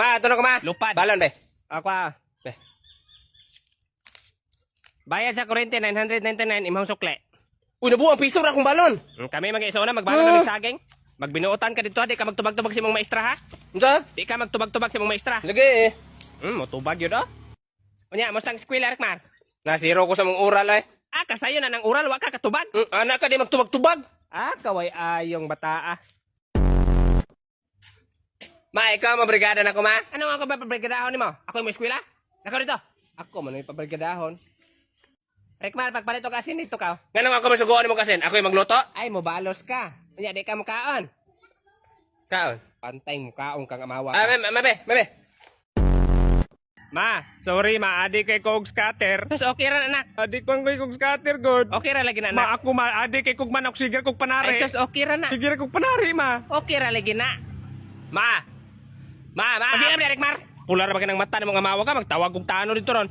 Ma, ito na ko ma. Lupad. Balon be. Ako Be. bayad sa kuryente 999 imong sukle. Uy, nabuang piso ra kong balon. Kami mag-iso na magbalon kami saging. Magbinuotan ka dito, di ka magtubag-tubag si mong maestra ha. Unsa? Di ka magtubag-tubag si mong maestra. Lagi eh. Motubag yun oh. Unya, mustang eskwela Rekmar. Nasiro ko sa mong oral ay. Kasayo na ng oral, wa ka katubag. Anak ka di magtubag-tubag. Kaway ayong bata Ma, ikaw mabrigada na ko ma. Ano nga ako ba pabrigadahon ni mo? Ako yung eskwela? Ako dito. Ako man yung pabrigadahon. Rekmar, pagpalito ka asin dito ka. Ganun ako masuguan mo kasin. Ako yung magluto. Ay, mobalos ka. Unya, di ka mukaon. Kaon. Pantay mukaon kang amawa Ah, ka. mabe. Ma, sorry ma, adik kay kog scatter. Sus, okay ra anak. Adik ko kay kog scatter god. Okay ra lagi na anak. Ma, ako ma, adik kay kog manok sige kog panari. Ay, sus, okay ra na. Sige kog panari ma. Okay ra lagi na. Ma. Abi Rekmar. Pula ra ba kanang mata ni mga amawa ka magtawag kog tano dito ron.